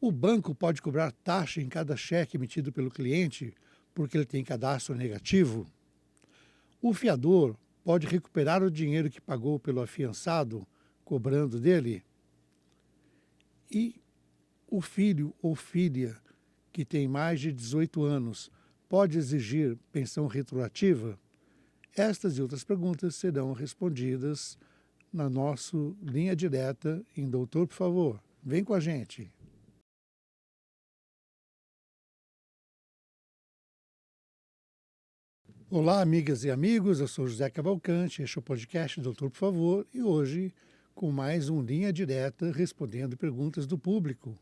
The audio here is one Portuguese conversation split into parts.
O banco pode cobrar taxa em cada cheque emitido pelo cliente porque ele tem cadastro negativo? O fiador pode recuperar o dinheiro que pagou pelo afiançado, cobrando dele? E o filho ou filha que tem mais de 18 anos pode exigir pensão retroativa? Estas e outras perguntas serão respondidas na nossa linha direta em Doutor, por favor. Vem com a gente. Olá, amigas e amigos, eu sou José Cavalcante, este é o podcast Doutor, por favor, e hoje com mais um Linha Direta respondendo perguntas do público,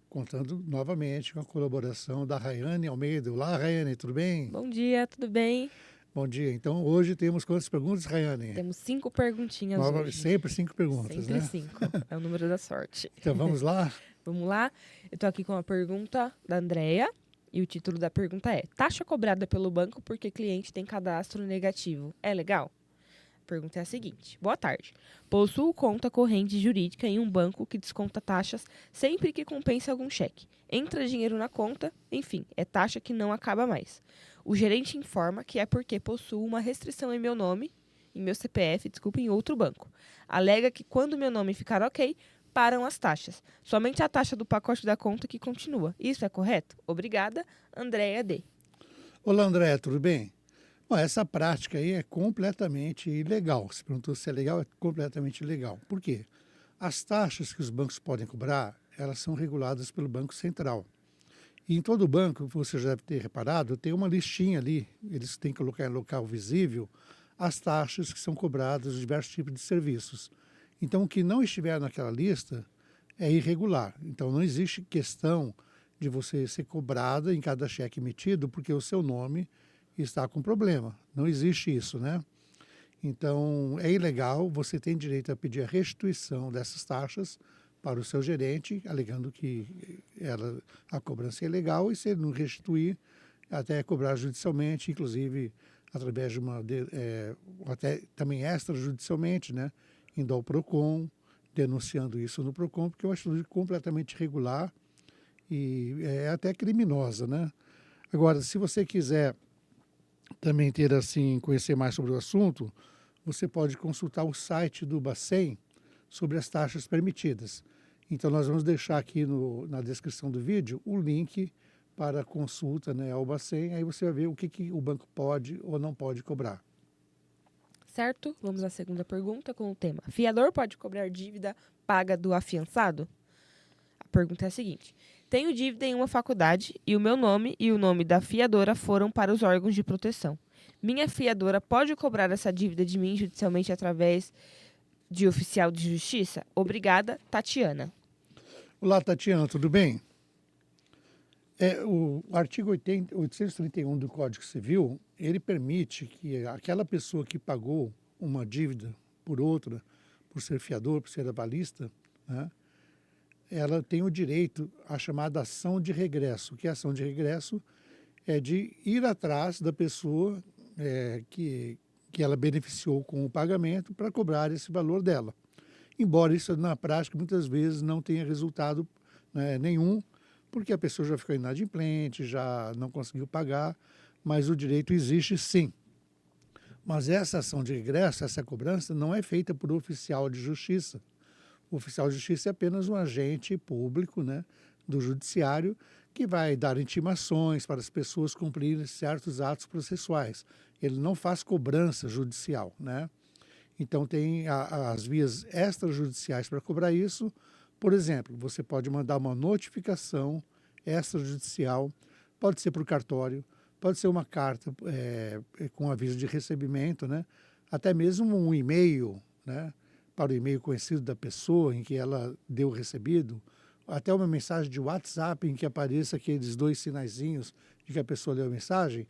contando novamente com a colaboração da Rayane Almeida. Olá, Rayane, tudo bem? Bom dia, tudo bem? Bom dia. Então, hoje temos quantas perguntas, Rayane? Temos 5 perguntinhas hoje. Sempre 5 perguntas, Sempre né? 5. É o número da sorte. Então, vamos lá? Vamos lá? Eu tô aqui com uma pergunta da Andrea e o título da pergunta é: taxa cobrada pelo banco porque cliente tem cadastro negativo. É legal? A pergunta é a seguinte: boa tarde. Possuo conta corrente jurídica em um banco que desconta taxas sempre que compensa algum cheque. Entra dinheiro na conta, enfim, é taxa que não acaba mais. O gerente informa que é porque possuo uma restrição em meu nome, em meu CPF, desculpa, em outro banco. Alega que quando meu nome ficar ok, param as taxas. Somente a taxa do pacote da conta que continua. Isso é correto? Obrigada, Andréia D. Olá, André, tudo bem? Bom, essa prática aí é completamente ilegal. Você perguntou se é legal, é completamente ilegal. Por quê? As taxas que os bancos podem cobrar, elas são reguladas pelo Banco Central. E em todo banco, você já deve ter reparado, tem uma listinha ali, eles têm que colocar em local visível as taxas que são cobradas de diversos tipos de serviços. Então, o que não estiver naquela lista é irregular. Então, não existe questão de você ser cobrada em cada cheque emitido porque o seu nome está com problema. Não existe isso, né? Então, é ilegal, você tem direito a pedir a restituição dessas taxas para o seu gerente, alegando que a cobrança é ilegal, e se ele não restituir, até cobrar judicialmente, inclusive através de até também extrajudicialmente, né? Indo ao PROCON, denunciando isso no PROCON, porque eu acho completamente irregular e é até criminosa, né? Agora, se você quiser também ter assim, conhecer mais sobre o assunto, você pode consultar o site do Bacen sobre as taxas permitidas. Então, nós vamos deixar aqui na descrição do vídeo o link para consulta, né, ao Bacen, aí você vai ver o que o banco pode ou não pode cobrar. Certo? Vamos à segunda pergunta com o tema: fiador pode cobrar dívida paga do afiançado? A pergunta é a seguinte: tenho dívida em uma faculdade e o meu nome e o nome da fiadora foram para os órgãos de proteção. Minha fiadora pode cobrar essa dívida de mim judicialmente através de oficial de justiça? Obrigada, Tatiana. Olá, Tatiana, tudo bem? O artigo 831 do Código Civil, ele permite que aquela pessoa que pagou uma dívida por outra, por ser fiador, por ser avalista, né, ela tem o direito à chamada ação de regresso. Que a ação de regresso é de ir atrás da pessoa que ela beneficiou com o pagamento para cobrar esse valor dela. Embora isso na prática muitas vezes não tenha resultado, né, nenhum, porque a pessoa já ficou inadimplente, já não conseguiu pagar, mas o direito existe sim. Mas essa ação de regresso, essa cobrança, não é feita por oficial de justiça. O oficial de justiça é apenas um agente público, né, do judiciário, que vai dar intimações para as pessoas cumprirem certos atos processuais. Ele não faz cobrança judicial, né? Então, tem as vias extrajudiciais para cobrar isso. Por exemplo, você pode mandar uma notificação extrajudicial, pode ser para o cartório, pode ser uma carta com aviso de recebimento, né? Até mesmo um e-mail, né? Para o e-mail conhecido da pessoa em que ela deu o recebido, até uma mensagem de WhatsApp em que apareça aqueles 2 sinaizinhos de que a pessoa leu a mensagem,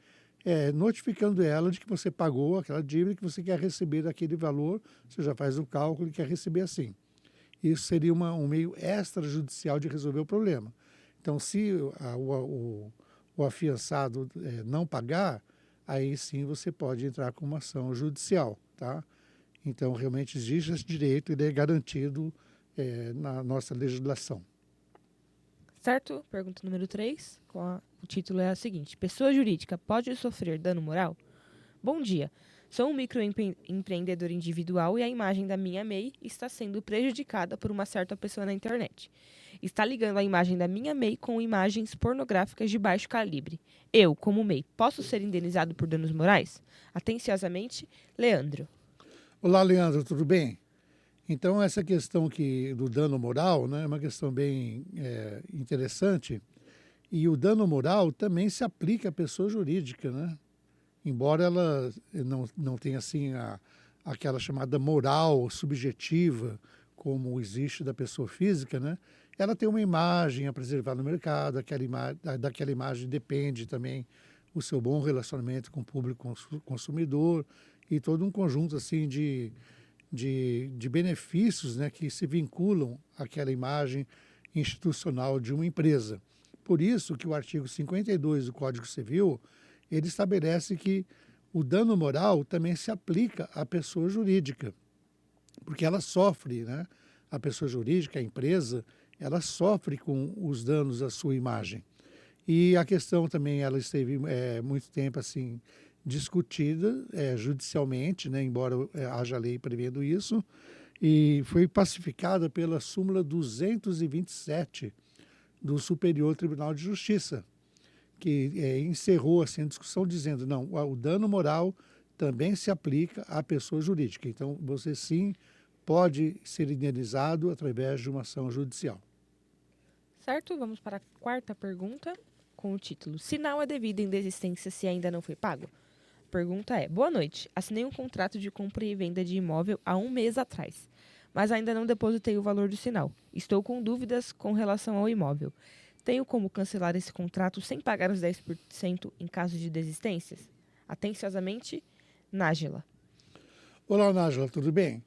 notificando ela de que você pagou aquela dívida, que você quer receber aquele valor, você já faz o cálculo e quer receber assim. Isso seria um meio extrajudicial de resolver o problema. Então, se o afiançado não pagar, aí sim você pode entrar com uma ação judicial, tá? Então, realmente existe esse direito, ele é garantido na nossa legislação. Certo? Pergunta número 3, o título é a seguinte. Pessoa jurídica pode sofrer dano moral? Bom dia. Sou um microempreendedor individual e a imagem da minha MEI está sendo prejudicada por uma certa pessoa na internet. Está ligando a imagem da minha MEI com imagens pornográficas de baixo calibre. Eu, como MEI, posso ser indenizado por danos morais? Atenciosamente, Leandro. Olá, Leandro, tudo bem? Então, essa questão do dano moral, né, é uma questão bem interessante. E o dano moral também se aplica à pessoa jurídica, né? Embora ela não tenha assim aquela chamada moral subjetiva, como existe da pessoa física, né? Ela tem uma imagem a preservar no mercado, daquela imagem depende também o seu bom relacionamento com o público consumidor e todo um conjunto assim de benefícios, né, que se vinculam àquela imagem institucional de uma empresa. Por isso que o artigo 52 do Código Civil, ele estabelece que o dano moral também se aplica à pessoa jurídica, porque ela sofre, né? A pessoa jurídica, a empresa, ela sofre com os danos à sua imagem. E a questão também, ela esteve muito tempo assim discutida judicialmente, né? Embora haja lei prevendo isso, e foi pacificada pela súmula 227 do Superior Tribunal de Justiça, que encerrou assim, a discussão dizendo, não, o dano moral também se aplica à pessoa jurídica. Então, você sim pode ser indenizado através de uma ação judicial. Certo? Vamos para a quarta pergunta, com o título Sinal é devido em desistência se ainda não foi pago? A pergunta é, boa noite, assinei um contrato de compra e venda de imóvel há um mês atrás, mas ainda não depositei o valor do sinal. Estou com dúvidas com relação ao imóvel. Tenho como cancelar esse contrato sem pagar os 10% em caso de desistências? Atenciosamente, Nájila. Olá, Nájila, tudo bem?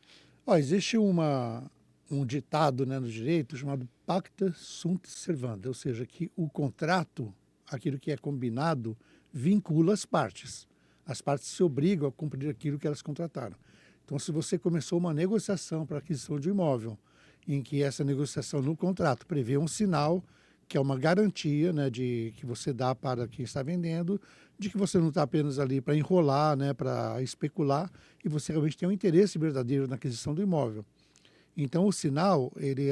Existe um ditado, né, no direito chamado pacta sunt servanda, ou seja, que o contrato, aquilo que é combinado, vincula as partes. As partes se obrigam a cumprir aquilo que elas contrataram. Então, se você começou uma negociação para aquisição de um imóvel, em que essa negociação no contrato prevê um sinal, que é uma garantia, né, que você dá para quem está vendendo, de que você não está apenas ali para enrolar, né, para especular, e você realmente tem um interesse verdadeiro na aquisição do imóvel. Então, o sinal, ele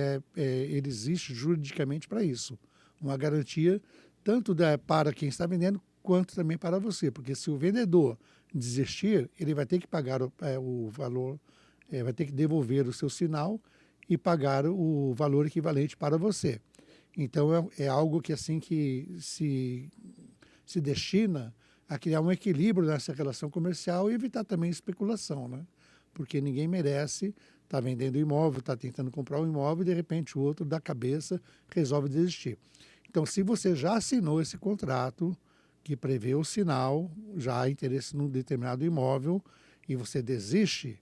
existe juridicamente para isso. Uma garantia tanto para quem está vendendo, quanto também para você. Porque se o vendedor desistir, ele vai ter que pagar o valor, vai ter que devolver o seu sinal e pagar o valor equivalente para você. Então, é algo que assim que se destina a criar um equilíbrio nessa relação comercial e evitar também especulação, né? Porque ninguém merece estar vendendo imóvel, está tentando comprar um imóvel e de repente o outro da cabeça resolve desistir. Então, se você já assinou esse contrato que prevê o sinal, já há interesse num determinado imóvel e você desiste,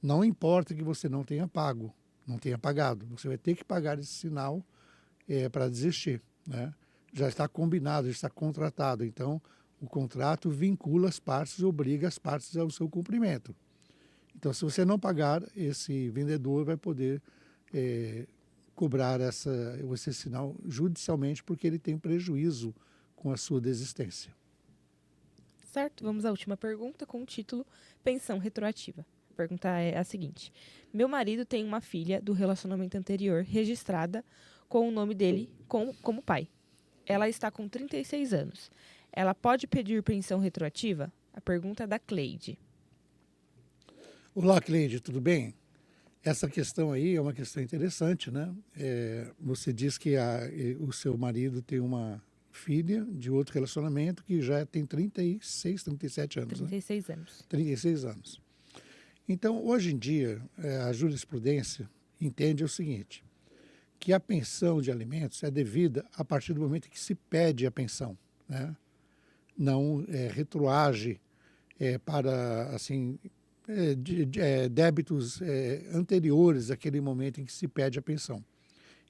não importa que você não tenha pago, não tenha pagado, você vai ter que pagar esse sinal para desistir, né? Já está combinado, já está contratado. Então, o contrato vincula as partes e obriga as partes ao seu cumprimento. Então, se você não pagar, esse vendedor vai poder cobrar esse sinal judicialmente, porque ele tem prejuízo com a sua desistência. Certo, vamos à última pergunta com o título Pensão Retroativa. A pergunta é a seguinte. Meu marido tem uma filha do relacionamento anterior registrada com o nome dele como pai. Ela está com 36 anos. Ela pode pedir pensão retroativa? A pergunta é da Cleide. Olá, Cleide, tudo bem? Essa questão aí é uma questão interessante, né? Você diz que o seu marido tem uma filha de outro relacionamento que já tem 36, 37 anos, 36 né? anos. 36 anos. Então, hoje em dia, a jurisprudência entende o seguinte, que a pensão de alimentos é devida a partir do momento que se pede a pensão, né? Não retroage para, assim, débitos anteriores àquele momento em que se pede a pensão.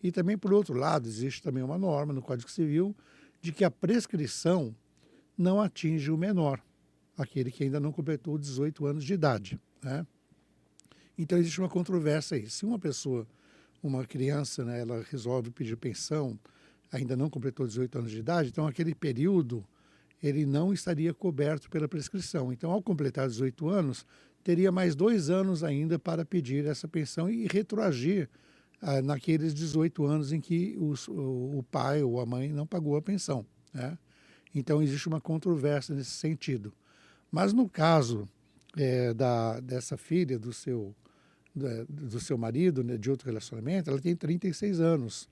E também, por outro lado, existe também uma norma no Código Civil de que a prescrição não atinge o menor, aquele que ainda não completou 18 anos de idade, né? Então, existe uma controvérsia aí. Se uma criança, né, ela resolve pedir pensão ainda não completou 18 anos de idade, então aquele período ele não estaria coberto pela prescrição. Então, ao completar 18 anos, teria mais 2 anos ainda para pedir essa pensão e retroagir naqueles 18 anos em que o pai ou a mãe não pagou a pensão, né? Então, existe uma controvérsia nesse sentido. Mas no caso dessa filha do seu marido, né, de outro relacionamento, ela tem 36 anos.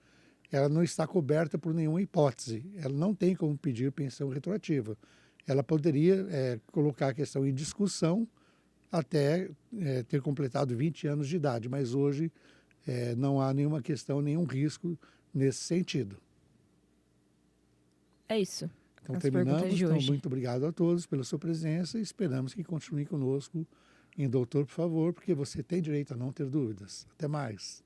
Ela não está coberta por nenhuma hipótese. Ela não tem como pedir pensão retroativa. Ela poderia colocar a questão em discussão até ter completado 20 anos de idade, mas hoje não há nenhuma questão, nenhum risco nesse sentido. É isso. Então, As terminamos. perguntas de Então, hoje. muito obrigado a todos pela sua presença e esperamos que continue conosco em Doutor, por favor, porque você tem direito a não ter dúvidas. Até mais.